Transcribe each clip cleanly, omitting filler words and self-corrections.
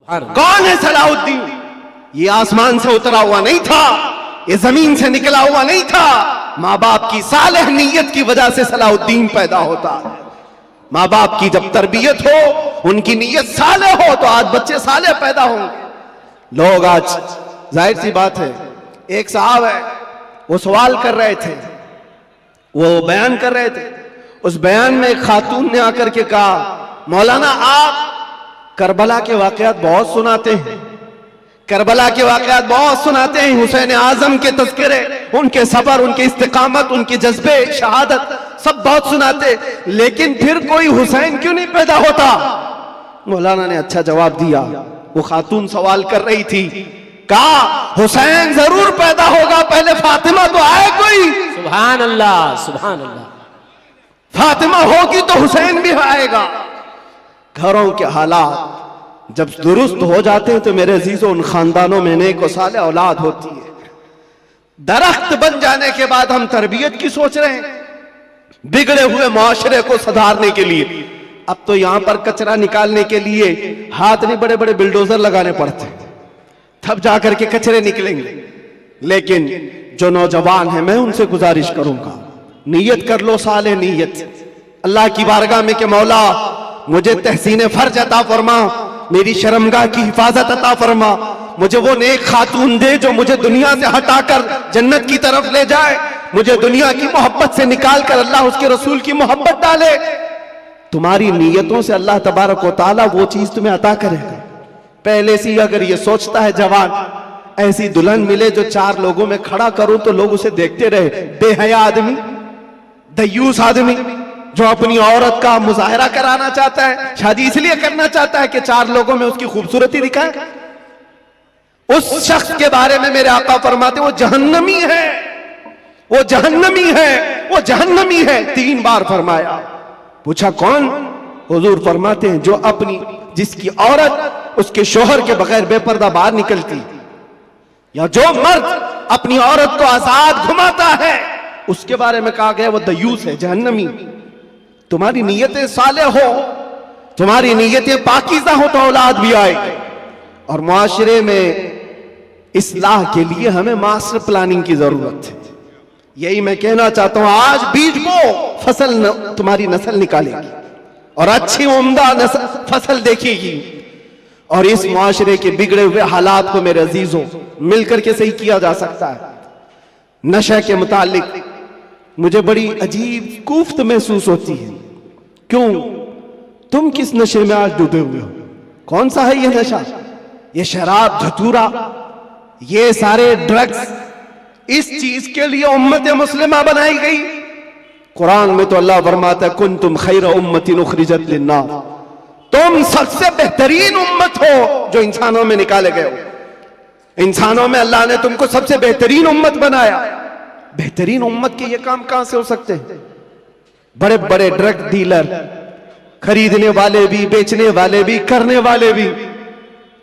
कौन है सलाहुद्दीन? ये आसमान से उतरा हुआ नहीं था, ये जमीन से निकला हुआ नहीं था। माँ बाप की सालेह नीयत की वजह से सलाहुद्दीन पैदा होता है। माँ बाप की जब तरबियत हो, उनकी नीयत सालेह हो, तो आज बच्चे सालेह पैदा होंगे। लोग आज, जाहिर सी बात है, एक साहब है, वो सवाल कर रहे थे, वो बयान कर रहे थे। उस बयान में एक खातून ने आकर के कहा, मौलाना आप करबला के वाकयात बहुत सुनाते हैं, करबला के वाकयात बहुत सुनाते हैं, हुसैन आजम के तज़किरे, उनके सबर, उनके इस्तिकामत, उनके जज्बे, शहादत सब बहुत सुनाते, लेकिन फिर कोई हुसैन क्यों नहीं पैदा होता? मौलाना ने अच्छा जवाब दिया। वो खातून सवाल कर रही थी, कहा हुसैन जरूर पैदा होगा, पहले फातिमा तो आए कोई। सुभान अल्लाह, सुभान अल्लाह। फातिमा होगी तो हुसैन भी आएगा। घरों के हालात जब दुरुस्त हो जाते हैं तो मेरे अजीजों, उन खानदानों में नेक व साले औलाद होती है। दरख्त बन जाने के बाद हम तरबियत की सोच रहे हैं, बिगड़े हुए माशरे को सुधारने के लिए। अब तो यहां पर कचरा निकालने के लिए हाथ नहीं, बड़े बड़े बिल्डोजर लगाने पड़ते हैं, तब जाकर के कचरे निकलेंगे। लेकिन जो नौजवान है, मैं उनसे गुजारिश करूंगा, नीयत कर लो, साले नीयत अल्लाह की बारगाह में कि मौला मुझे तहसीन फर्ज अता फरमा, मेरी शर्मगाह की हिफाजत अता फरमा, मुझे वो नेक खातून दे जो मुझे दुनिया से हटाकर जन्नत की तरफ ले जाए, मुझे दुनिया की मोहब्बत से निकाल कर अल्लाह उसके रसूल की मोहब्बत डाले। तुम्हारी नीयतों से अल्लाह तबारक व तआला वो चीज तुम्हें अता करेगा। पहले से अगर ये सोचता है जवान, ऐसी दुल्हन मिले जो चार लोगों में खड़ा करूं तो लोग उसे देखते रहे, बेहया आदमी, दयूस आदमी, जो अपनी औरत का मुजाहरा कराना चाहता है, शादी इसलिए करना चाहता है कि चार लोगों में उसकी खूबसूरती दिखाए, उस शख्स के बारे में मेरे आका फरमाते वो जहन्नमी है, वो जहन्नमी है, वो जहन्नमी है। 3 बार फरमाया। पूछा कौन? हुजूर फरमाते हैं जो अपनी, जिसकी औरत उसके शोहर के बगैर बेपर्दा बाहर निकलती, या जो मर्द अपनी औरत को आजाद घुमाता है, उसके बारे में कहा गया वो दयूस है, जहन्नमी। तुम्हारी नीयतें साले हो, तुम्हारी नीयतें पाकीज़ा हो तो औलाद भी आएगी। और मुआशरे में इस्लाह के लिए हमें मास्टर प्लानिंग की जरूरत है। यही मैं कहना चाहता हूं, आज बीज बो, फसल तुम्हारी नस्ल निकालेगी और अच्छी उम्दा फसल देखेगी। और इस मुआशरे के बिगड़े हुए हालात को मेरे अजीजों मिलकर के सही किया जा सकता है। नशे के मुतालिक मुझे बड़ी अजीब कुफ्त महसूस होती है। क्यों? तुम किस नशे में आज डूबे हुए हो? कौन सा है ये नशा? ये शराब, धतूरा, ये सारे ड्रग्स, इस चीज के लिए उम्मत मुस्लिमा बनाई गई। कुरान में तो अल्लाह फरमाता है, कुंतुम खैर उम्मतिन उखरिजत लिन्नास, तुम सबसे बेहतरीन उम्मत हो जो इंसानों में निकाले गए हो। इंसानों में अल्लाह ने तुमको सबसे बेहतरीन उम्मत बनाया। बेहतरीन उम्मत के ये काम कहां से हो सकते हैं? बड़े बड़े ड्रग डीलर, खरीदने वाले भी, बेचने वाले भी, करने वाले भी,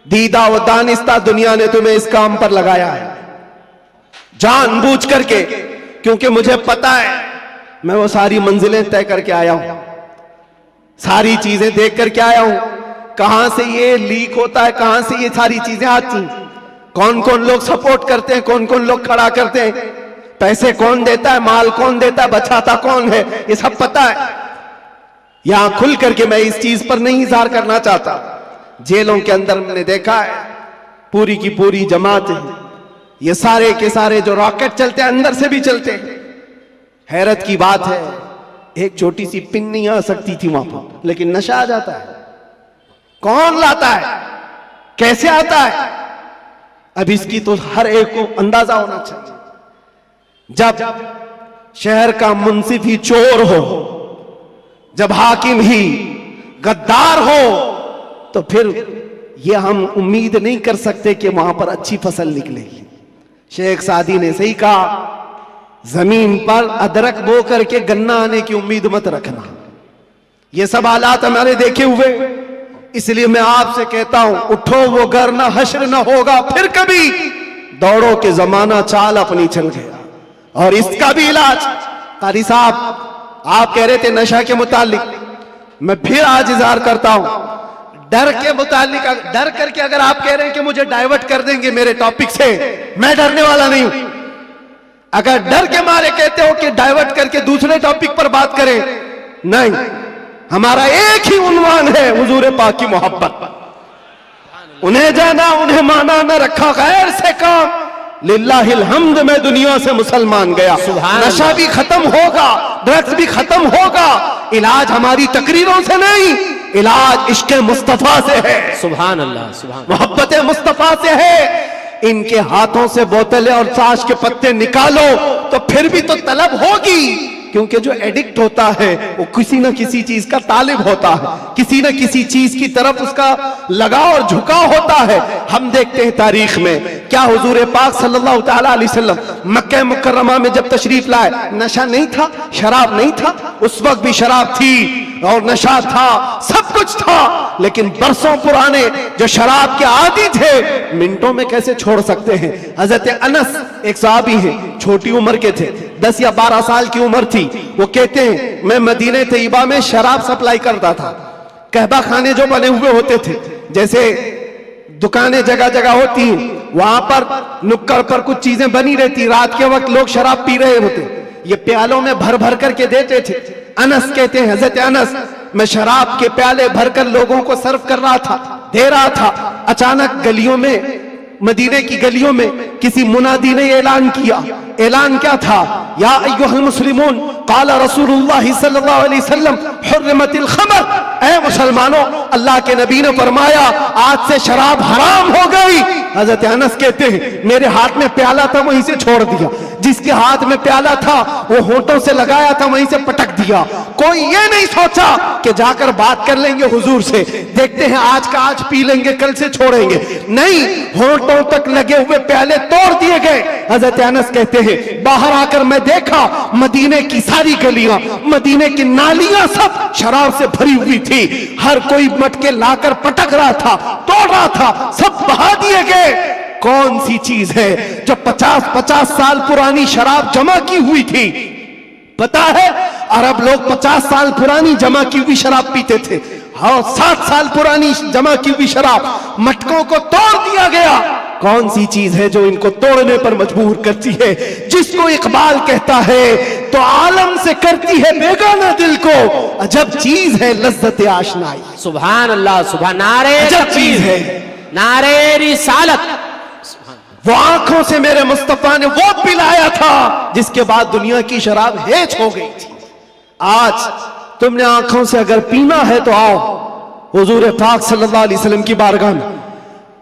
दीदा व दानिस्ता दुनिया ने तुम्हें इस काम पर लगाया है जानबूझ करके, क्योंकि मुझे पता है, मैं वो सारी मंजिलें तय करके आया हूं, सारी चीजें देख करके आया हूं, कहां से ये लीक होता है, कहां से ये सारी चीजें आती, कौन कौन लोग सपोर्ट करते हैं, कौन कौन लोग खड़ा करते हैं, पैसे कौन देता है, माल कौन देता है, बचाता कौन है, ये सब पता है। यहां खुल करके मैं इस चीज पर नहीं इज़हार करना चाहता। जेलों के अंदर मैंने देखा है, पूरी की पूरी जमात है, ये सारे के सारे जो रॉकेट चलते हैं अंदर से भी चलते हैं। हैरत की बात है, एक छोटी सी पिन नहीं आ सकती थी वहां पर, लेकिन नशा आ जाता है। कौन लाता है, कैसे आता है? अब इसकी तो हर एक को अंदाजा होना चाहिए। जब शहर का मुंसिफ ही चोर हो, जब हाकिम ही गद्दार हो, तो फिर ये हम उम्मीद नहीं कर सकते कि वहां पर अच्छी फसल निकलेगी। शेख सादी ने सही कहा, जमीन पर अदरक बो करके गन्ना आने की उम्मीद मत रखना। ये सब हालात हमारे देखे हुए, इसलिए मैं आपसे कहता हूं, उठो वो घर ना हश्र ना होगा फिर कभी, दौड़ो के जमाना चाल अपनी चल गया। और इसका भी इलाज, कारी साहब आप कह रहे थे नशा के मुतालिक, मैं फिर आज इज़हार करता हूं, डर के मुतालिक, डर करके अगर आप कह रहे हैं कि मुझे डाइवर्ट कर देंगे मेरे टॉपिक से, मैं डरने वाला नहीं हूं। अगर डर के मारे कहते हो कि डाइवर्ट करके दूसरे टॉपिक पर बात करें, नहीं, हमारा एक ही उन्वान है, हुजूर पाक की मोहब्बत। उन्हें जाना, उन्हें माना, न रखा गैर से काम। लिल्लाहिल हम्द, मैं दुनिया से मुसलमान गया। नशा भी खत्म होगा, ड्रग्स भी खत्म होगा। इलाज हमारी तकरीरों से नहीं, इलाज इश्क मुस्तफा से है। सुभान अल्लाह, सुभान, मोहब्बत मुस्तफा से है। इनके हाथों से बोतलें और ताश के पत्ते निकालो तो फिर भी तो तलब होगी, क्योंकि जो एडिक्ट होता है वो किसी न किसी चीज का तालिब होता है, किसी न किसी चीज की तरफ उसका लगाव और झुकाव होता है। हम देखते हैं तारीख में क्या हुजूर पाक सल्लल्लाहु तआला अलैहि वसल्लम मक्का मुकर्रमा में जब तशरीफ लाए, नशा नहीं था, शराब नहीं था, उस वक्त भी शराब थी और नशा था, सब कुछ था, लेकिन बरसों पुराने जो शराब के आदी थे मिनटों में कैसे छोड़ सकते हैं। हजरत अनस एक सहाबी है, छोटी उम्र के थे, 10 या 12 साल की उम्र थी। वो कहते हैं मैं मदीने तैयबा में शराब सप्लाई करता था। कहबा खाने जो बने हुए होते थे, जैसे दुकानें जगह जगह होती हैं, वहां पर नुक्कड़ पर कुछ चीजें बनी रहती, रात के वक्त लोग शराब पी रहे होते, ये प्यालों में भर भर करके देते थे। अनस कहते हैं, हजरत अनस, मैं शराब के प्याले भरकर लोगों को सर्व कर रहा था, दे रहा था। अचानक गलियों में, मदीने की गलियों में किसी मुनादी ने ऐलान किया। ऐलान क्या था? या अय्युहल मुस्लिमून क़ाल रसूलुल्लाह सल्लल्लाहु अलैहि वसल्लम हुर्रिमतिल खमर। ऐ मुसलमानों, अल्लाह के नबी ने फरमाया आज से शराब हराम हो गई। हजरत अनस कहते हैं मेरे हाथ में प्याला था, वहीं से छोड़ दिया। जिसके हाथ में प्याला था वो होंठों से लगाया था, वहीं से पटक दिया। कोई ये नहीं सोचा कि जाकर बात कर लेंगे हुजूर से, देखते हैं आज का आज पी लेंगे, कल से छोड़ेंगे। नहीं, होंठों तक लगे हुए प्याले तोड़ दिए गए। हजरत अनस कहते हैं बाहर आकर मैं देखा मदीने की सारी गलियां, मदीने की नालियां सब शराब से भरी हुई थी। हर कोई मटके लाकर पटक रहा था, तोड़ रहा था, सब बहा दिए गए। कौन सी चीज है जो 50-50 साल पुरानी शराब जमा की हुई थी? पता है, अरब लोग 50 साल पुरानी जमा की हुई शराब पीते थे। हाँ, 7 साल पुरानी जमा की हुई शराब, मटकों को तोड़ दिया गया। कौन सी चीज है जो इनको तोड़ने पर मजबूर करती है? जिसको इकबाल कहता है तो आलम से करती है बेगाना दिल को, अजब चीज है लज्जत आशनाई। सुभान अल्लाह, सुभान, नारे अजब चीज है, नारे रिसालत। वो आंखों से मेरे मुस्तफा ने वो पिलाया था जिसके बाद दुनिया की शराब हेच हो गई थी। आज तुमने आंखों से अगर पीना है तो आओ हुजूर पाक सल्लल्लाहु अलैहि वसल्लम की बारगाह में।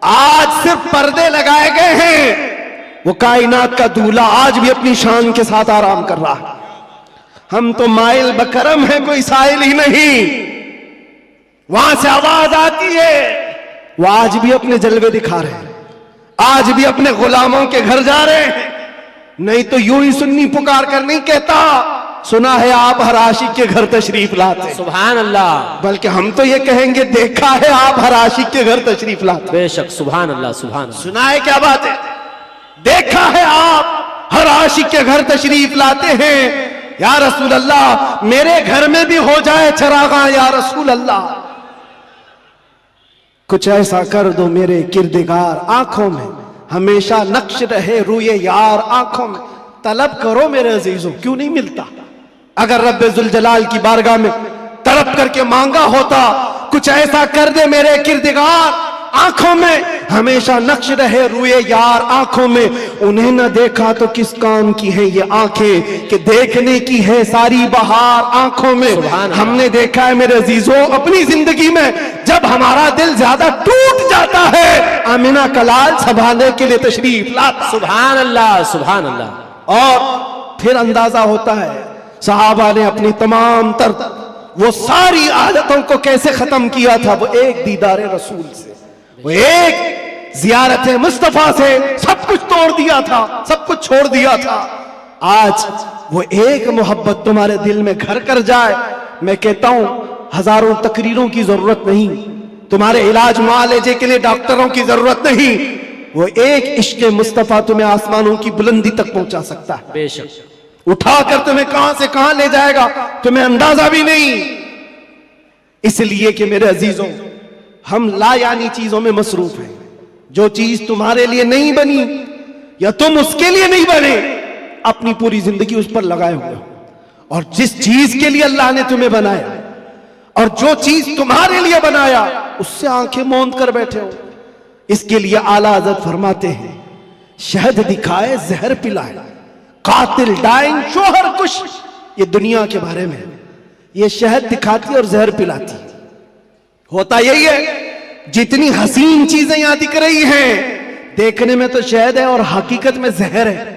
आज सिर्फ पर्दे लगाए गए हैं, वो कायनात का दूल्हा आज भी अपनी शान के साथ आराम कर रहा है। हम तो माइल बकरम है, कोई साइल ही नहीं। वहां से आवाज आती है, वो आज भी अपने जलवे दिखा रहे हैं, आज भी अपने गुलामों के घर जा रहे हैं। नहीं तो यूं ही सुन्नी पुकार कर नहीं कहता सुना है आप हर आशिक के घर तशरीफ लाते। सुभान अल्लाह, बल्कि हम तो ये कहेंगे देखा है आप हर आशिक के घर तशरीफ लाते। बेशक, सुभान अल्लाह, सुभान अल्लाह। सुना है क्या बात है? देखा है आप हर आशिक के घर तशरीफ लाते हैं। या रसूल अल्लाह, मेरे घर में भी हो जाए चरागा, या रसूल अल्लाह कुछ ऐसा कर दो मेरे किरदगार, आंखों में हमेशा नक्श रहे रूए यार, आंखों में तलब करो मेरे अजीजों, क्यों नहीं मिलता? अगर रब्बे जुल जलाल की बारगाह में तड़प करके मांगा होता कुछ ऐसा कर दे मेरे किरदगार, आंखों में हमेशा नक्श रहे रूए यार, आंखों में उन्हें न देखा तो किस काम की है ये आंखें कि देखने की है सारी बहार, आंखों में हमने देखा है मेरे अजीजों अपनी जिंदगी में, जब हमारा दिल ज्यादा टूट जाता है आमिना कलाल संभालने के लिए तशरीफ लाता। सुभान अल्लाह, सुभान अल्लाह। और फिर अंदाजा होता है सहाबा ने अपनी तमाम तर वो सारी आदतों को कैसे खत्म किया था। वो एक दीदार रसूल से, वो एक जियारत मुस्तफा से सब कुछ तोड़ दिया था, सब कुछ छोड़ दिया था। आज वो एक मोहब्बत तुम्हारे दिल में घर कर जाए, मैं कहता हूं हजारों तकरीरों की जरूरत नहीं, तुम्हारे इलाज मुआलजे के लिए डॉक्टरों की जरूरत नहीं, वो एक इश्क मुस्तफा तुम्हें आसमानों की बुलंदी तक पहुंचा सकता है। बेशक, उठाकर तुम्हें कहां से कहां ले जाएगा तुम्हें अंदाजा भी नहीं। इसलिए कि मेरे अजीजों, हम ला यानी चीजों में मसरूफ हैं। जो चीज तुम्हारे लिए नहीं बनी या तुम उसके लिए नहीं बने, अपनी पूरी जिंदगी उस पर लगाए हुए हो। और जिस चीज के लिए अल्लाह ने तुम्हें बनाया और जो चीज तुम्हारे लिए बनाया, उससे आंखें मूंद कर बैठे हो। इसके लिए आला हज़रत फरमाते हैं, शहद दिखाए जहर पिलाए, कातिल डाइन शोहर कुश। ये दुनिया के बारे में, ये शहद दिखाती और जहर पिलाती। होता यही है, जितनी हसीन चीजें यहां दिख रही हैं, देखने में तो शहद है और हकीकत में जहर है।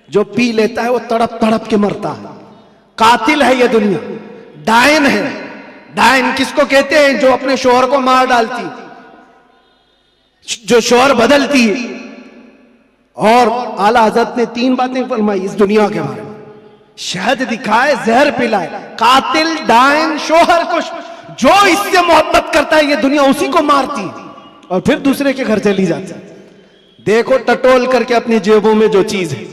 जो पी लेता है वो तड़प तड़प के मरता है। कातिल है ये दुनिया, डायन है। डायन किसको कहते हैं? जो अपने शोहर को मार डालती, जो शोहर बदलती है। और आला हज़रत ने 3 बातें फरमाई इस दुनिया के बारे में, शहद दिखाए जहर पिलाए, कातिल डायन शोहर कुश। जो इससे मोहब्बत करता है ये दुनिया उसी को मारती है और फिर दूसरे के घर चली जाती है। देखो टटोल करके अपनी जेबों में जो चीज है,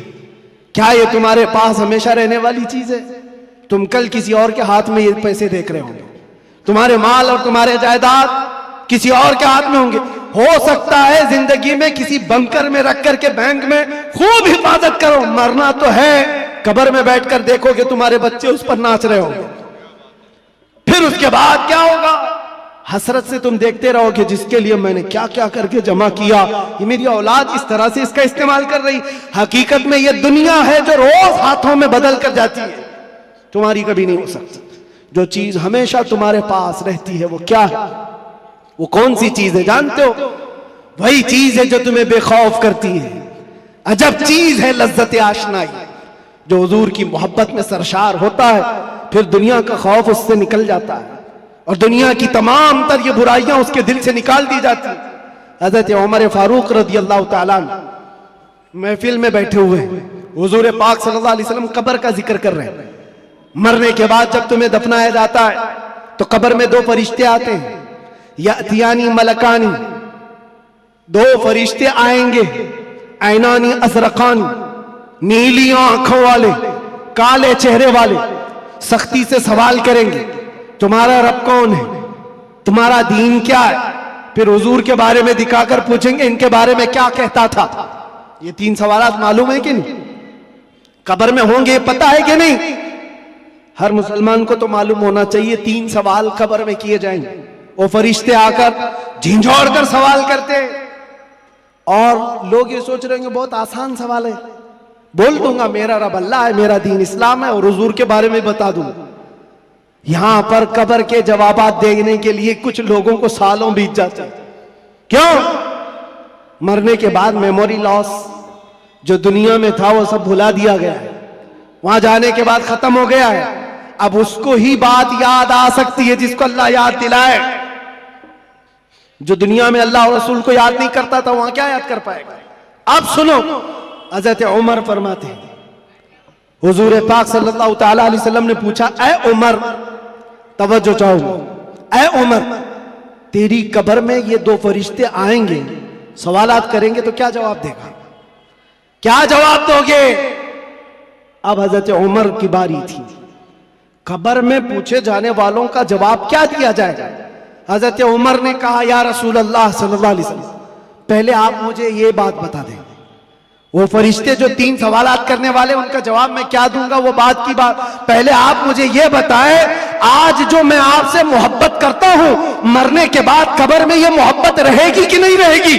क्या ये तुम्हारे पास हमेशा रहने वाली चीज है? तुम कल किसी और के हाथ में ये पैसे देख रहे होंगे, तुम्हारे माल और तुम्हारे जायदाद किसी और के हाथ में होंगे। हो सकता है जिंदगी में किसी बंकर में रख करके बैंक में खूब हिफाजत करो, मरना तो है, कब्र में बैठकर देखोगे तुम्हारे बच्चे उस पर नाच रहे होंगे। फिर उसके बाद क्या होगा? हसरत से तुम देखते रहोगे, जिसके लिए मैंने क्या क्या करके जमा किया, ये मेरी औलाद इस तरह से इसका इस्तेमाल कर रही। हकीकत में ये दुनिया है जो रोज हाथों में बदल कर जाती है, तुम्हारी कभी नहीं हो सकती। जो चीज हमेशा तुम्हारे पास रहती है वो क्या है? वो कौन सी चीज है जानते हो? वही चीज है जो तुम्हें बेखौफ करती है। अजब चीज है लज्जत आशनाई। जो हुजूर की मोहब्बत में सरशार होता है, फिर दुनिया का खौफ उससे निकल जाता है और दुनिया की तमाम तर ये बुराइयां उसके दिल से निकाल दी जाती है। हज़रत उमर फारूक रज़ी अल्लाह तआला महफिल में बैठे हुए हैं, हुजूर पाक सल्लल्लाहु अलैहि वसल्लम कब्र का जिक्र कर रहे हैं। मरने के बाद जब तुम्हें दफनाया जाता है तो कब्र में 2 फरिश्ते आते हैं, यातियानी मलकानी। 2 फरिश्ते आएंगे, ऐनानी अज़रक़ानी, नीली आंखों वाले, काले चेहरे वाले, सख्ती से सवाल करेंगे, तुम्हारा रब कौन है, तुम्हारा दीन क्या है। फिर हुजूर के बारे में दिखाकर पूछेंगे, इनके बारे में क्या कहता था। ये 3 सवालात मालूम है कि नहीं? कब्र में होंगे, पता है कि नहीं? हर मुसलमान को तो मालूम होना चाहिए 3 सवाल कब्र में किए जाएंगे। वो फरिश्ते आकर झिंझोड़ कर सवाल करते, और लोग ये सोच रहे होंगे बहुत आसान सवाल है, बोल दूंगा मेरा रब अल्लाह है, मेरा दीन इस्लाम है और हुजूर के बारे में बता दूंगा। यहां पर कब्र के जवाबात देने के लिए कुछ लोगों को सालों बीत जाते हैं। क्यों? मरने के बाद मेमोरी लॉस, जो दुनिया में था वो सब भुला दिया गया है, वहां जाने के बाद खत्म हो गया है। अब उसको ही बात याद आ सकती है जिसको अल्लाह याद दिलाए। जो दुनिया में अल्लाह और रसूल को याद नहीं करता था, वहां क्या याद कर पाएगा? अब सुनो, हज़रत उमर फरमाते हैं, हुजूर पाक सल्लल्लाहु ताला अलैहि वसल्लम ने पूछा, ऐ उमर, तवज्जो चाहो, ऐ उमर, तेरी कब्र में ये 2 फरिश्ते आएंगे, सवालात करेंगे तो क्या जवाब देगा? क्या जवाब दोगे? अब हज़रत उमर की बारी थी। कब्र में पूछे जाने वालों का जवाब क्या दिया जाएगा? हज़रत उमर ने कहा, या रसूल अल्लाह सल्लल्लाहु अलैहि वसल्लम, पहले आप मुझे ये बात बता दें, वो फरिश्ते जो 3 सवालात करने वाले, उनका जवाब मैं क्या दूंगा वो बात की बात। पहले आप मुझे ये बताएं, आज जो मैं आपसे मोहब्बत करता हूं, मरने के बाद कब्र में ये मोहब्बत रहेगी कि नहीं रहेगी?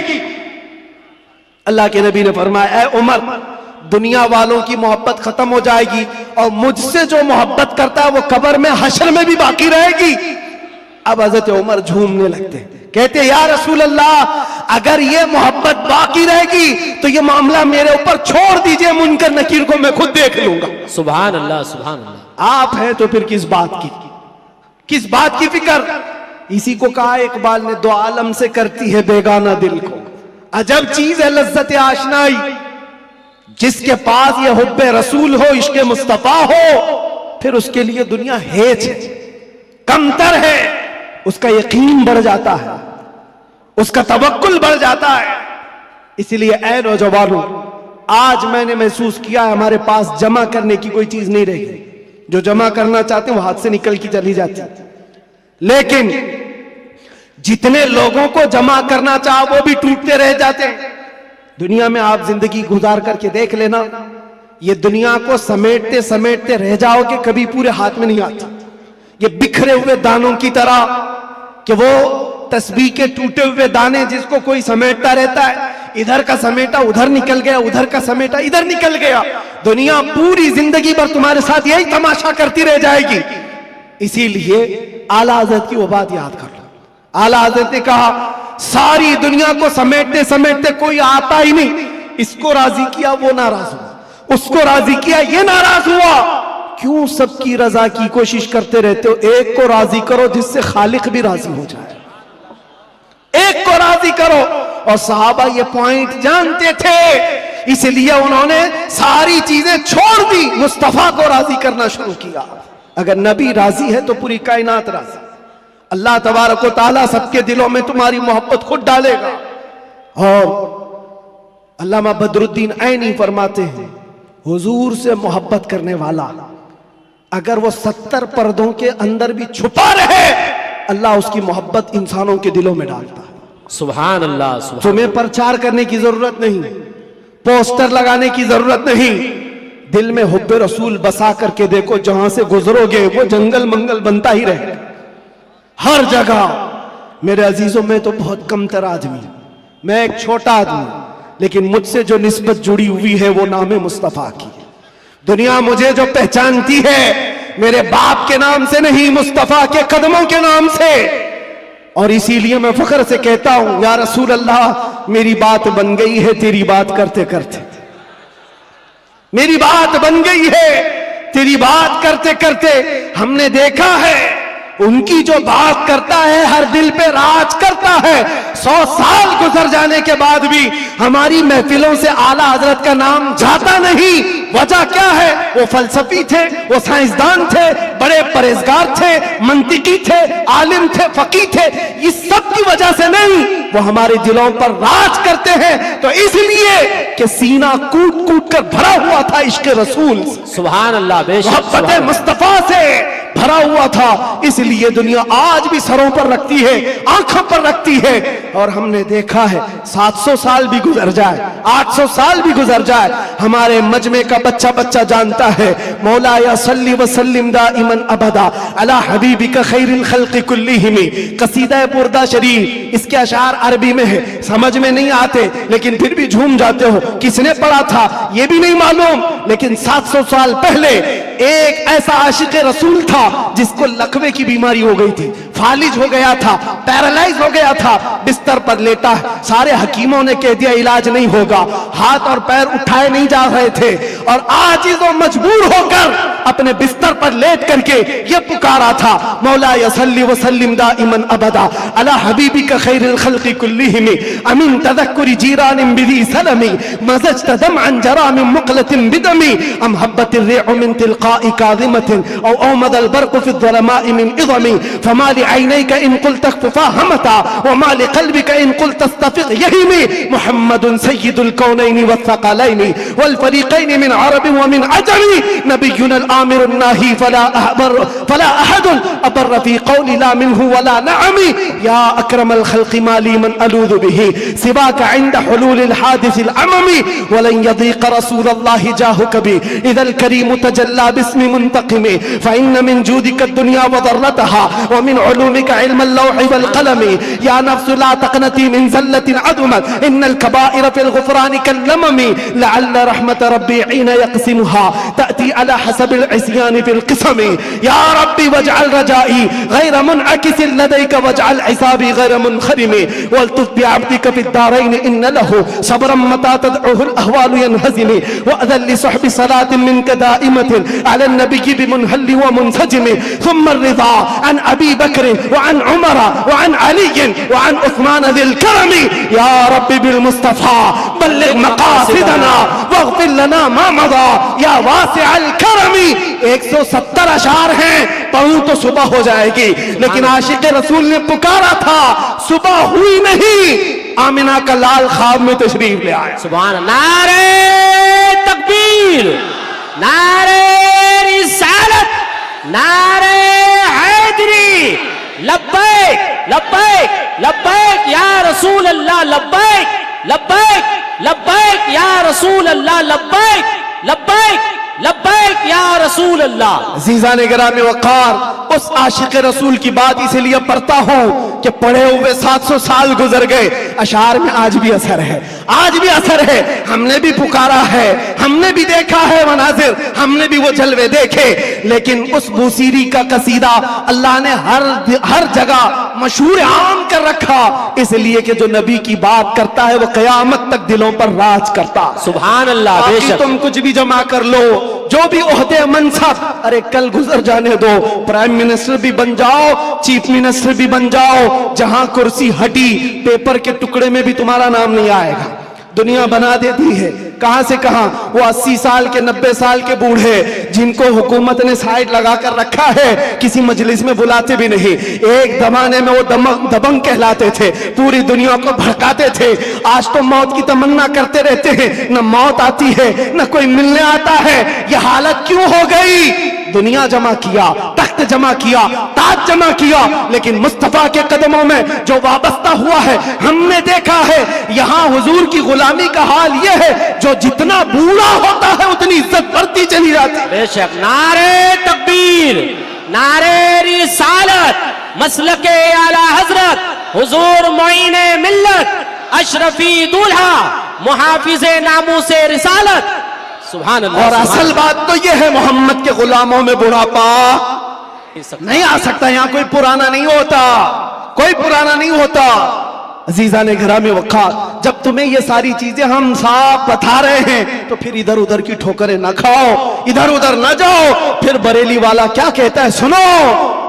अल्लाह के नबी ने फरमाया, ऐ उमर, दुनिया वालों की मोहब्बत खत्म हो जाएगी और मुझसे जो मोहब्बत करता है वो कब्र में हश्र में भी बाकी रहेगी। अब हज़रत उमर झूमने लगते, कहते, या रसूल अल्लाह, अगर ये मोहब्बत बाकी रहेगी तो ये मामला मेरे ऊपर छोड़ दीजिए, मुनकर नकीर को मैं खुद देख लूंगा। सुभान अल्लाह, सुभान अल्लाह। आप हैं तो फिर किस बात की फिक्र? इसी को कहा इकबाल ने, 2 आलम से करती है बेगाना दिल को। अजब चीज है लज्जत आशनाई। जिसके पास ये हुब्बे रसूल हो, इश्क़े मुस्तफा हो, फिर उसके लिए दुनिया हेच है, कमतर है, उसका यकीन बढ़ जाता है, उसका तवक्कुल बढ़ जाता है। इसलिए ऐ नौजवानों, आज मैंने महसूस किया है हमारे पास जमा करने की कोई चीज नहीं रहेगी। जो जमा करना चाहते हैं वो हाथ से निकल की चली जाती है। लेकिन जितने लोगों को जमा करना चाहा वो भी टूटते रह जाते हैं। दुनिया में आप जिंदगी गुजार करके देख लेना, ये दुनिया को समेटते समेटते रह जाओगे, कभी पूरे हाथ में नहीं आती। ये बिखरे हुए दानों की तरह कि वो तस्बीह के टूटे हुए दाने जिसको कोई समेटता रहता है, इधर का समेटा उधर निकल गया, उधर का समेटा इधर निकल गया। दुनिया पूरी जिंदगी भर तुम्हारे साथ यही तमाशा करती रह जाएगी। इसीलिए आला हज़रत की वो बात याद कर लो। आला हज़रत ने कहा सारी दुनिया को समेटते समेटते कोई आता ही नहीं, इसको राजी किया वो नाराज हुआ, उसको राजी किया ये नाराज हुआ। क्यों सबकी रजा की कोशिश करते रहते हो? एक को राजी करो जिससे खालिक भी राजी हो जाए, एक को राजी करो। और सहाबा ये पॉइंट जानते थे, इसलिए उन्होंने सारी चीजें छोड़ दी, मुस्तफा को राजी करना शुरू किया। अगर नबी राजी है तो पूरी कायनात राजी। अल्लाह तबारक व तआला सबके दिलों में तुम्हारी मोहब्बत खुद डालेगा। और अल्लामा बदरुद्दीन ऐनी फरमाते हैं, हुजूर से मोहब्बत करने वाला अगर वो 70 पर्दों के अंदर भी छुपा रहे, अल्लाह उसकी मोहब्बत इंसानों के दिलों में डालता है। सुभान अल्लाह। तुम्हें प्रचार करने की जरूरत नहीं, पोस्टर लगाने की जरूरत नहीं, दिल में हुब्बे रसूल बसा करके देखो, जहां से गुजरोगे वो जंगल मंगल बनता ही रहेगा हर जगह। मेरे अजीजों, में तो बहुत कमतर आदमी, मैं एक छोटा आदमी, लेकिन मुझसे जो निस्बत जुड़ी हुई है वो नाम है मुस्तफा की। दुनिया मुझे जो पहचानती है मेरे बाप के नाम से नहीं, मुस्तफा के कदमों के नाम से। और इसीलिए मैं फख्र से कहता हूं, या रसूल अल्लाह मेरी बात बन गई है तेरी बात करते करते, मेरी बात बन गई है तेरी बात करते करते। हमने देखा है उनकी जो बात करता है हर दिल पे राज करता है। 100 साल गुजर जाने के बाद भी हमारी महफिलों से आला हजरत का नाम जाता नहीं। वजह क्या है? वो फलसफी थे, वो साइंसदान थे, बड़े परहेजगार थे, मंतिकी थे, आलिम थे, फकी थे। इस सब की वजह से नहीं, वो हमारे दिलों पर राज करते हैं। तो इसलिए कि सीना कूट कूट कर भरा हुआ था इश्क रसूल, सुभान अल्लाह, मोहब्बत मुस्तफा से भरा हुआ था। इसलिए दुनिया आज भी सरों पर रखती है, आंखों पर रखती है। और हमने देखा है 700 साल भी गुजर जाए, 800 साल भी गुजर जाए, हमारे मजमे का बच्चा बच्चा जानता है मौला या सल्ली व सल्लिम दाइमन अबदा अला हबीबिका खैरिल खल्क़ि कुल्लिहिम। कसीदा बुर्दा शरीफ, इसके अशार अरबी में है, समझ में नहीं आते लेकिन फिर भी झूम जाते हो। किसने पढ़ा था ये भी नहीं मालूम, लेकिन 700 साल पहले एक ऐसा आशिक रसूल था जिसको लकवे की बीमारी हो गई थी, फालिज हो गया था, पैरालाइज हो गया था, बिस्तर पर लेटा है। सारे हकीमों ने कह दिया इलाज नहीं होगा, हाथ और पैर उठाए नहीं जा रहे थे। और आजिज और मजबूर होकर अपने बिस्तर पर लेट करके ये पुकारा था मौला यसल्ली व सल्लिम दाइमन अबदा अला हबीबिका खैरिल खल्क़ि कुल्लिहिम अमिन तदक्कुरि जीरानिन बिदी सलमी मज़जत दमअन जरा मिन मुक़लतिन बिदमी अम हब्बतिर रिअ मिन तिलक़ाइ काज़िमतिन औ औमदल बर्क़ु फ़ि ज़लमाइ मिन इज़मी फमा लिअयनैका इन क़ुल्त अख़फ़ा हमता व मा लिक़ल्बिका इन क़ुल्त अस्तफ़िक़ यहीमी मुहम्मदुन सय्यिदुल कौनैनि वस्सक़लैनि वल फ़रीक़ैनि मिन अरब व मिन अजमी नबियुनल आमिरुन नाही फला अहदुन अबर फ़ी क़ौलि ला मिन्हु वला नअमी या अक्रमल ख़ल्क़ि माली मन अलूज़ु बिही सिवाका इंद हुलूलिल हादिसिल अममी वलन यज़ीक़ रसूलल्लाहि जाहु कभी इज़ल करीम तजल्ला बिस्मि मुंतक़िमी फ़इन्न मिन जूदिका दुनिया व ज़र्रतहा व मिन उलूमिका इल्मल लौहि वल क़लमी या नफ्सु ला तक़नती मिन ज़ल्लतिन अदुमत इन्नल कबाइर फ़िल ग़ुफ़रानि कल्लममी लअल्ल रहमत रब्बी हीन यक़सिमुहा तअती अला हसबिल इस्यानि फ़िल क़िसमी या रब्बी वजअल रजाई गैर मुनअकिसिन लदैका वजअल हिसाबी गैर मुनख़रिमी वल्तुफ़ बिअब्दिका फ़िद दारैन इन्न लहु सब्रन मता तदउहुल अहवालु यनहज़िमी वअज़ल लिसहबि सलातिन मिनका दाइमतिन अला नबिय्यि बिमुनहल्लि व मुनसजिमी थुम्मा रिज़ा अन अबी बकर व अन उमर व अन अली व अन उस्मान ज़िल करमी या रब्बी बिल मुस्तफ़ा बल्लिग़ मक़ासिदना वग़फ़िर लना मा मज़ा या वासिअल करमी। 170 अशार हैं, पढ़ूं तो सुबह हो जाएगी, लेकिन आशिक रसूल ने पुकारा था, सुबह हुई नहीं, आमिना का लाल ख्वाब में तशरीफ ले आया। सुभान अल्लाह। नारे तकबीर, नारे रिसालत, नारे हैदरी, लब्बैक लब्बैक लब्बैक या रसूल अल्लाह, लब्बैक लब्बैक लब्बैक या रसूल अल्लाह, लब्बैक लब्बैक लब्बैक या रसूल अल्लाह। अज़ीज़ान गिरामी वक़ार, उस आशिक रसूल की बात इसलिए पढ़ता हूँ कि पढ़े हुए 700 साल गुजर गए, अशार में आज भी असर है, आज भी असर है। हमने भी पुकारा है, हमने भी देखा है मनाजिर, हमने भी वो जलवे देखे, लेकिन उस बूसीरी का कसीदा अल्लाह ने हर जगह मशहूर आम कर रखा, इसलिए कि जो नबी की बात करता है वो क़यामत तक दिलों पर राज करता। सुभान अल्लाह। बाकी तुम कुछ भी जमा कर लो, जो भी ओहदे मनसब, अरे कल गुजर जाने दो, प्राइम मिनिस्टर भी बन जाओ, चीफ मिनिस्टर भी बन जाओ, जहां कुर्सी हटी पेपर के टुकड़े में भी तुम्हारा नाम नहीं आएगा। दुनिया बना देती है कहां से कहां, वो 80 साल के 90 साल के बूढ़े जिनको हुकूमत ने साइड लगा कर रखा है, किसी मजलिस में बुलाते भी नहीं। एक जमाने में वो दबंग कहलाते थे, पूरी दुनिया को भड़काते थे। आज तो मौत की तमन्ना करते रहते हैं, न मौत आती है न कोई मिलने आता है। ये हालत क्यों हो गई? दुनिया जमा किया, तख्त जमा किया, ताज जमा किया, लेकिन मुस्तफा के कदमों में जो वाबस्ता हुआ है, हमने देखा है यहां हुजूर की गुलामी का हाल यह है, जो जितना बूढ़ा होता है उतनी इज्जत बढ़ती चली जाती है। बेशक। नारे तकबीर, नारे रिसालत, मसलके आला हजरत, हुजूर मोइने मिल्लत, अशरफी दूल्हा, मुहाफिजे नामूसे रिसालत। सुभान अल्लाह। और असल बात तो यह है, मोहम्मद के गुलामों में बुढ़ापा नहीं आ सकता। यहाँ कोई पुराना नहीं होता, कोई पुराना नहीं होता। अजीजा ने घरामे वक़ार, जब तुम्हें ये सारी चीजें हम साफ बता रहे हैं तो फिर इधर उधर की ठोकरें ना खाओ, इधर उधर ना जाओ। फिर बरेली वाला क्या कहता है सुनो,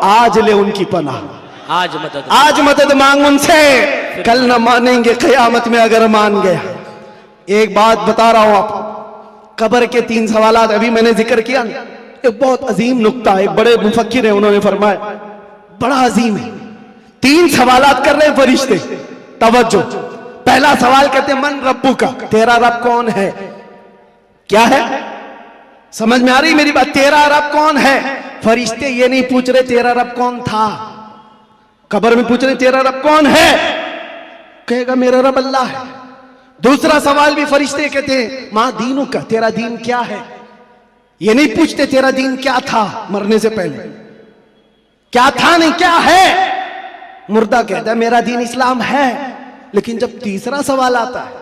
आज ले उनकी पनाह, आज मदद मांग उनसे, कल न मानेंगे क़यामत में अगर मान गया। एक बात बता रहा हूं आपको, कब्र के 3 सवालात अभी मैंने जिक्र किया, एक बहुत अजीम नुक्ता है, एक बड़े मुफक्किर है, उन्होंने फरमाया बड़ा अजीम है। 3 सवालात कर रहे हैं फरिश्ते, तवज्जो। पहला सवाल कहते हैं मन रब्बू का, तेरा रब कौन है? क्या है? समझ में आ रही मेरी बात? तेरा रब कौन है? फरिश्ते ये नहीं पूछ रहे तेरा रब कौन था, कब्र में पूछ रहे तेरा रब कौन है? कहेगा मेरा रब अल्लाह है। दूसरा सवाल भी फरिश्ते कहते हैं मां दीनू का, तेरा दीन क्या है? ये नहीं पूछते तेरा दीन क्या था मरने से पहले, क्या था नहीं क्या है। मुर्दा कहता है मेरा दीन इस्लाम है। लेकिन जब तीसरा सवाल आता है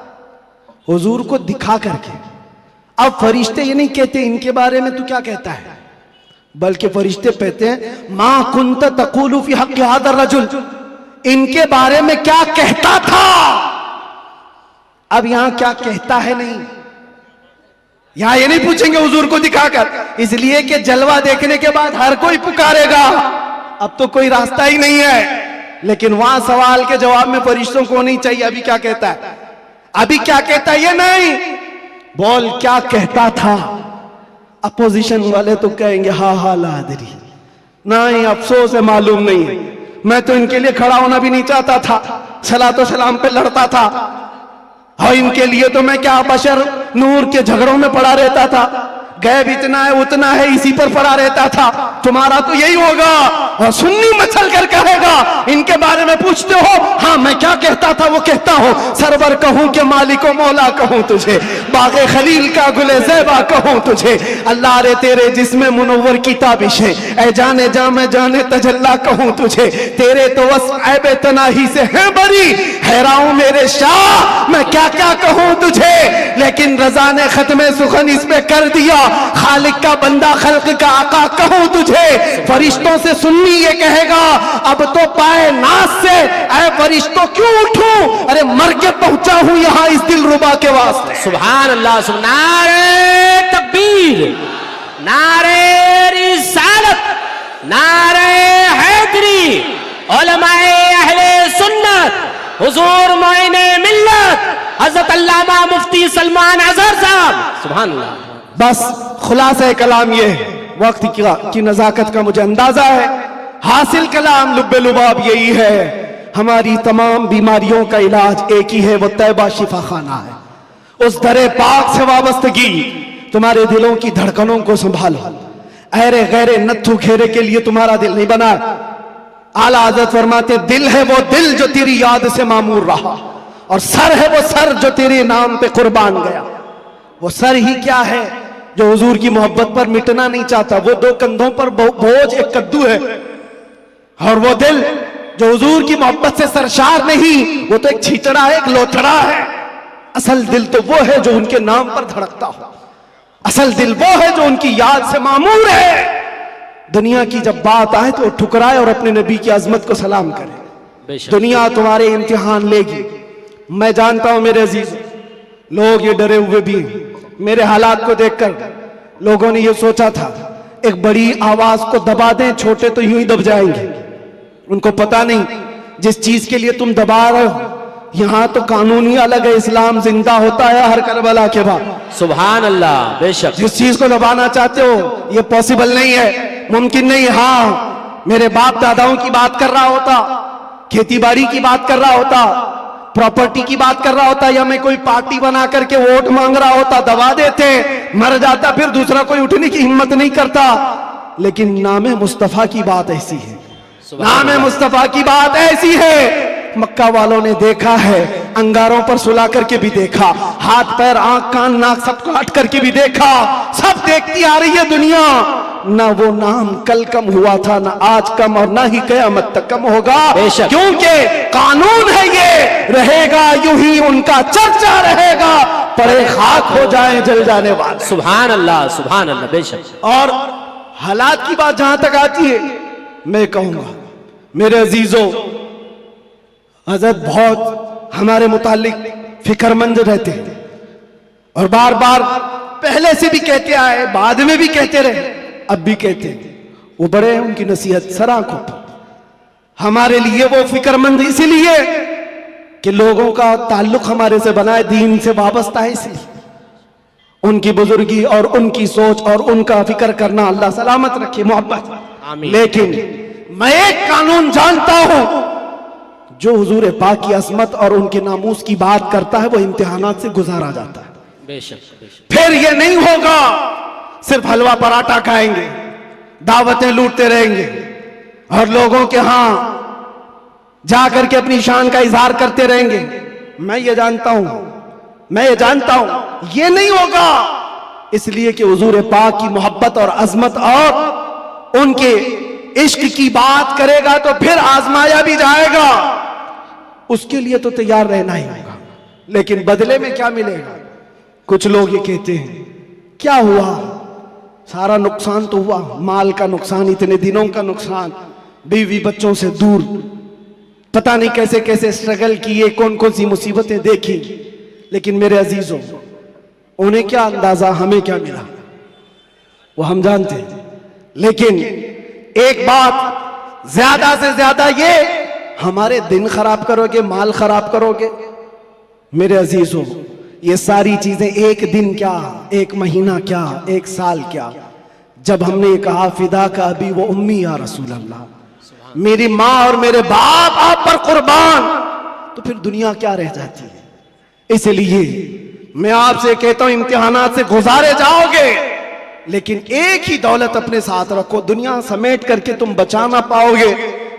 हुजूर को दिखा करके, अब फरिश्ते ये नहीं कहते इनके बारे में तू क्या कहता है, बल्कि फरिश्ते कहते हैं मां कुंत तक़ूलु फी हक़्क़ि हाज़ा रजुल, इनके बारे में क्या कहता था। अब यहां क्या कहता है नहीं, यहां ये नहीं पूछेंगे हुजूर को दिखाकर, इसलिए कि जलवा देखने के बाद हर कोई पुकारेगा, अब तो कोई रास्ता ही नहीं है। लेकिन वहां सवाल के जवाब में फरिश्तों को नहीं चाहिए अभी क्या कहता है, अभी क्या कहता है ये नहीं, बोल क्या कहता था। अपोजिशन वाले तो कहेंगे हा हा लादरी, नहीं अफसोस है मालूम नहीं है, मैं तो इनके लिए खड़ा होना भी नहीं चाहता था, सलातो सलाम पे लड़ता था, और इनके लिए तो मैं क्या बशर नूर के झगड़ों में पड़ा रहता था, गैब इतना है उतना है इसी पर पड़ा रहता था। तुम्हारा तो यही होगा। और सुन्नी मचल कर कहेगा इनके बारे में पूछते हो, हाँ मैं क्या कहता था वो कहता हूं, सरवर कहूं कि मालिको मौला कहूं तुझे, बागे खलील का गुले ज़ैबा कहूं तुझे, अल्लाह रे तेरे जिस्म मुनव्वर की ताबिश है, ऐ जाने जा मैं जाने तजल्ला कहूं तुझे, तेरे तो वस्फ़ ऐबे तनाही से है बरी, हैरान मेरे शाह मैं क्या क्या कहूं तुझे। लेकिन रजा ने खत्मे सुखन इस पे कर दिया, खालिक का बंदा खल्क का आका कहूं तुझे। फरिश्तों से सुन्नी ये कहेगा अब तो पाए नास से ऐ फरिश्तों क्यों उठूं, अरे मर के पहुंचा हूं यहां इस दिलरुबा के वास्ते। सुभान अल्लाह। नारे तकबीर, नारे रिसालत, नारे हैदरी, उलमाए अहले सुन्नत, हुजूर मोइने मिल्लत, हज़रत अल्लामा मुफ्ती सलमान अज़हर साहब। सुभान अल्लाह। बस खुलासा कलाम ये है, वक्त की नजाकत का मुझे अंदाजा है, हासिल कलाम लुब्बे लुबाब यही है, हमारी तमाम बीमारियों का इलाज एक ही है, वो तैबा शिफा खाना है। उस दरे पाक से वाबस्तगी तुम्हारे दिलों की धड़कनों को संभालो, अहरे गैरे नत्थु घेरे के लिए तुम्हारा दिल नहीं बना। आला हज़रत फरमाते दिल है वो दिल जो तेरी याद से मामूर रहा, और सर है वो सर जो तेरे नाम पे कुर्बान गया। वो सर ही क्या है जो हुजूर की मोहब्बत पर मिटना नहीं चाहता। वो दो कंधों पर बोझ एक कद्दू है, और वो दिल जो हुजूर की मोहब्बत से सरशार नहीं, वो तो एक छीचड़ा है, एक लोथड़ा है। असल दिल तो वो है जो उनके नाम पर धड़कता हो। असल दिल वो है जो उनकी याद से मामूर है। दुनिया की जब बात आए तो ठुकराए और अपने नबी की अजमत को सलाम करे। दुनिया तुम्हारे इम्तिहान लेगी। मैं जानता हूं मेरे अजीज, लोग ये डरे हुए भी हैं। मेरे हालात को देखकर लोगों ने ये सोचा था एक बड़ी आवाज को दबा दें, छोटे तो यूं ही दब जाएंगे। उनको पता नहीं जिस चीज के लिए तुम दबा रहे हो, यहां तो कानून ही अलग है। इस्लाम जिंदा होता है हर करबला के बाद। सुभान अल्लाह। बेशक जिस चीज को दबाना चाहते हो ये पॉसिबल नहीं है, मुमकिन नहीं। हाँ, मेरे बाप दादाओं की बात कर रहा होता, खेती बाड़ी की बात कर रहा होता, प्रॉपर्टी की बात कर रहा होता, या मैं कोई पार्टी बना करके वोट मांग रहा होता, दबा देते, मर जाता, फिर दूसरा कोई उठने की हिम्मत नहीं करता। लेकिन नाम मुस्तफा की बात ऐसी है, नाम मुस्तफा की बात ऐसी है। मक्का वालों ने देखा है, अंगारों पर सुला करके भी देखा, हाथ पैर आंख कान नाक सब काट करके भी देखा। सब देखती आ रही है दुनिया। ना वो नाम कल कम हुआ था, ना आज कम, और ना ही कयामत तक कम होगा। क्योंकि कानून है ये, रहेगा यूं ही उनका चर्चा रहेगा, पड़े खाक हो जाए जल जाने वाले। सुभान अल्लाह, सुभान अल्लाह। बेशक। और हालात की बात जहां तक आती है, मैं कहूंगा मेरे अजीजों, हजरत बहुत हमारे मुतालिक फिक्रमंद रहते हैं, और बार बार पहले से भी कहते आए, बाद में भी कहते रहे, अब भी कहते हैं। वो बड़े हैं, उनकी नसीहत सराखों पर। हमारे लिए वो फिक्रमंद इसीलिए कि लोगों का ताल्लुक हमारे से बना है, दीन से वाबस्ता है, इसलिए उनकी बुजुर्गी और उनकी सोच और उनका फिक्र करना अल्लाह सलामत रखे, मोहब्बत। लेकिन मैं एक कानून जानता हूं, जो हुजूर पाक की असमत और उनके नामूस की बात करता है वो इम्तिहानात से गुजारा जाता है। बेशक, बेशक। फिर ये नहीं होगा सिर्फ हलवा पराठा खाएंगे, दावतें लूटते रहेंगे, और लोगों के यहां जाकर के अपनी शान का इजहार करते रहेंगे। मैं ये जानता हूं ये नहीं होगा, इसलिए कि हुजूर पाक की मोहब्बत और अजमत और उनके इश्क की बात करेगा तो फिर आजमाया भी जाएगा। उसके लिए तो तैयार रहना ही होगा, लेकिन बदले में क्या मिलेगा? कुछ लोग ये कहते हैं क्या हुआ, सारा नुकसान तो हुआ, माल का नुकसान, इतने दिनों का नुकसान, बीवी बच्चों से दूर, पता नहीं कैसे कैसे स्ट्रगल किए, कौन कौन सी मुसीबतें देखी। लेकिन मेरे अजीजों, उन्हें क्या अंदाजा, हमें क्या मिला, वो हम जानते हैं। लेकिन एक बात ज्यादा से ज्यादा ये, हमारे दिन खराब करोगे, माल खराब करोगे। मेरे अजीजों, ये सारी चीजें एक दिन क्या, एक महीना क्या, एक साल क्या, जब हमने कहा फिदा का अभी वो उम्मी या रसूल अल्लाह, मेरी माँ और मेरे बाप आप पर कुर्बान, तो फिर दुनिया क्या रह जाती है। इसलिए मैं आपसे कहता हूं, इम्तिहानात से गुजारे जाओगे, लेकिन एक ही दौलत अपने साथ रखो। दुनिया समेट करके तुम बचा ना पाओगे,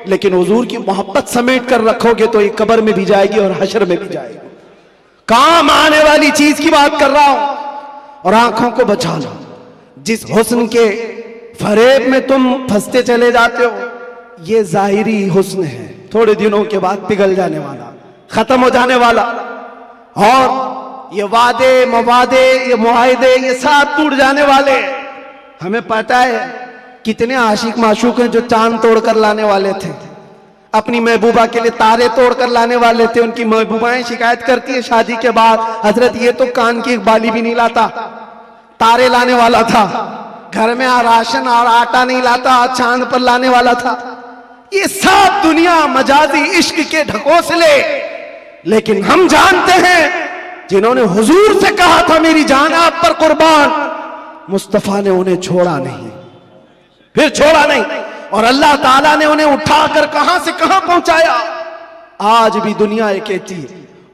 लेकिन हुजूर की मोहब्बत समेट कर रखोगे तो ये कब्र में भी जाएगी और हशर में भी जाएगी। काम आने वाली चीज की बात कर रहा हूं। और आंखों को बचा लो, जिस हुस्न के फरेब में तुम फंसते चले जाते हो, ये जाहिरी हुस्न है, थोड़े दिनों के बाद पिघल जाने वाला, खत्म हो जाने वाला। और ये वादे मवादे, ये मुआहिदे, ये सब टूट जाने वाले। हमें पता है कितने आशिक माशूक हैं जो चांद तोड़कर लाने वाले थे, अपनी महबूबा के लिए तारे तोड़कर लाने वाले थे। उनकी महबूबाएं शिकायत करती है शादी के बाद, हजरत ये तो कान की एक बाली भी नहीं लाता, तारे लाने वाला था, घर में राशन और आटा नहीं लाता, चांद पर लाने वाला था। ये सब दुनिया मजाजी इश्क के ढकोसले। लेकिन हम जानते हैं जिन्होंने हुजूर से कहा था मेरी जान आप पर कुर्बान, मुस्तफा ने उन्हें छोड़ा नहीं, फिर छोड़ा नहीं, और अल्लाह ताला ने उन्हें उठाकर कहां से कहां पहुंचाया। आज भी दुनिया ये कहती है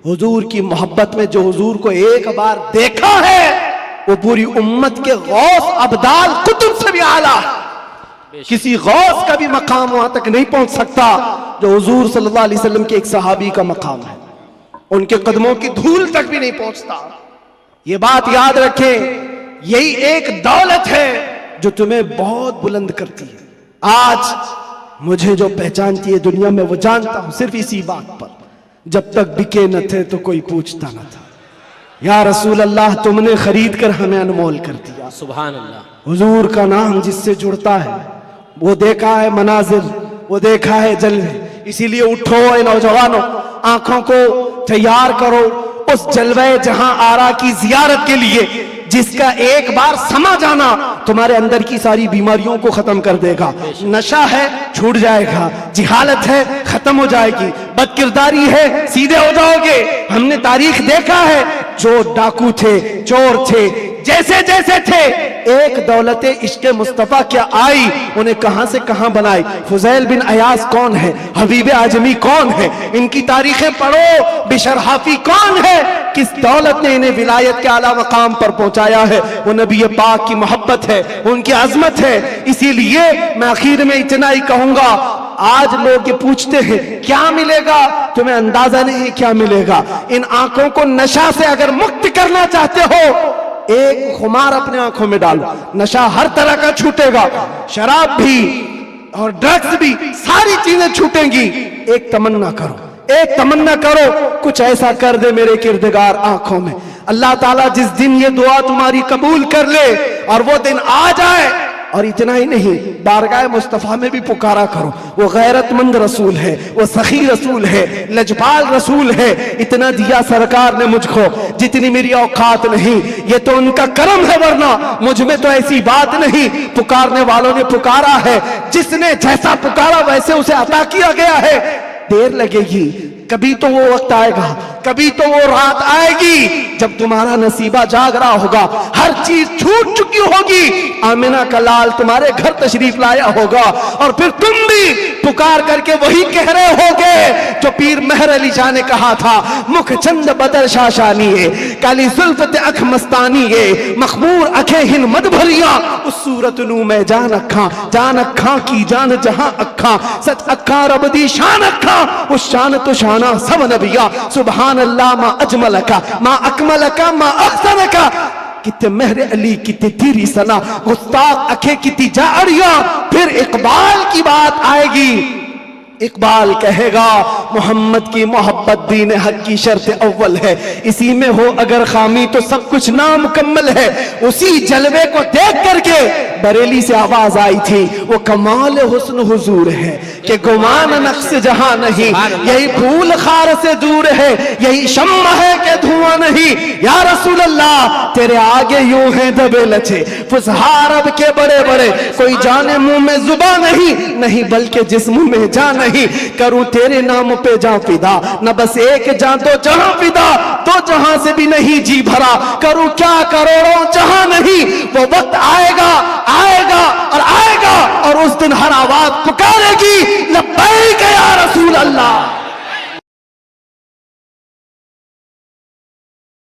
हुजूर की मोहब्बत में जो हुजूर को एक बार देखा है वो पूरी उम्मत के गौस अब्दाल कुतुब से भी आला। किसी गौस का भी मकाम वहां तक नहीं पहुंच सकता जो हुजूर सल्लल्लाहु अलैहि वसल्लम के एक सहाबी का मकाम है। उनके कदमों की धूल तक भी नहीं पहुंचता। ये बात याद रखें, यही एक दौलत है जो तुम्हें बहुत बुलंद करती है। आज मुझे जो पहचानती है दुनिया में वो जानता हूं सिर्फ इसी बात पर, जब तक बिके न थे तो कोई पूछता न था। या रसूल अल्लाह, तुमने खरीद कर हमें अनमोल कर दिया। सुभान अल्लाह। हुजूर का नाम जिससे जुड़ता है वो देखा है मनाजिर, वो देखा है जलवे। इसीलिए उठो ए नौजवानों, आंखों को तैयार करो उस जलवे जहां आरा की जियारत के लिए, जिसका एक बार समा जाना तुम्हारे अंदर की सारी बीमारियों को खत्म कर देगा। नशा है छूट जाएगा, जिहालत है खत्म हो जाएगी, बदकिरदारी है सीधे हो जाओगे। हमने तारीख देखा है, जो डाकू थे, चोर थे, जैसे जैसे थे, एक दौलत इश्क मुस्तफा क्या आई, उन्हें कहां से कहां बनाई। फुजैल बिन अयास कौन है, हबीब आजमी कौन है, इनकी तारीखें पढ़ो। बिशर हाफी कौन है, किस दौलत ने इन्हें विलायत के आला मकाम पर पहुंचाया है। वो नबी पाक की मोहब्बत है, उनकी अजमत है। इसीलिए मैं आखिर में इतना ही कहूंगा, आज लोग ये पूछते हैं क्या मिलेगा, तुम्हें अंदाजा नहीं क्या मिलेगा। इन आंखों को नशा से अगर मुक्त करना चाहते हो, एक खुमार अपने आंखों में डालो, नशा हर तरह का छूटेगा, शराब भी और ड्रग्स भी, सारी चीजें छूटेंगी। एक तमन्ना करो, एक तमन्ना करो, कुछ ऐसा कर दे मेरे किरदगार आंखों में। अल्लाह ताला जिस दिन ये दुआ तुम्हारी कबूल कर ले और वो दिन आ जाए, और इतना ही नहीं, बारगाह मुस्तफा में भी पुकारा करो। वो गैरतमंद रसूल है, वो सखी रसूल है, लजपाल रसूल है। इतना दिया सरकार ने मुझको जितनी मेरी औकात नहीं, ये तो उनका करम है, वरना मुझ में तो ऐसी बात नहीं। पुकारने वालों ने पुकारा है, जिसने जैसा पुकारा वैसे उसे अता किया गया है। देर लगेगी, कभी तो वो वक्त आएगा, कभी तो वो रात आएगी जब तुम्हारा नसीबा जाग रहा होगा, हर चीज छूट चुकी होगी। आमिना का लाल तुम्हारे घर तशरीफ लाया होगा और फिर तुम भी पुकार करके वही कह रहे होगे जो पीर मेहर अली शाह ने कहा था, मुख चंद बदर शाशानी है, काली जुल्फत अख मस्तानी है, मखमूर अखे हिन मद भरिया, उस सूरत नू मैं जान अखा की जान जहां अखा, सच अखा रब दी शान अखा, उस शान तो शाना सब नबिया। सुभान अल्लाह मा अजमल का, मा अकमल का, मा अहसन का। कितने मेहर अली कितनी तेरी सना, गुस्ताख अखे कितनी जाड़िया। फिर इकबाल की बात आएगी, इकबाल कहेगा मोहम्मद की मोहब्बत दीन हक की शर्त अव्वल है, इसी में हो अगर खामी तो सब कुछ नामुकम्मल है। उसी जलवे को देख करके बरेली से आवाज आई थी, वो कमाल हुस्न हुजूर है कि गुमान नक्श जहां नहीं, यही फूल खार से दूर है, यही शम्मा है कि धुआं नहीं। या रसूल अल्लाह, तेरे आगे यूं है दबे लचे फुसहा अरब के बड़े बड़े, कोई जाने मुंह में जुबा नहीं बल्कि जिस्म में जान नहीं। करूं तेरे नाम पे जा फिदा, न बस एक जा तो जहां फिदा, तो जहां से भी नहीं जी भरा। करूं क्या करोड़ों जहां नहीं, वो वक्त आएगा और उस दिन हर आवाज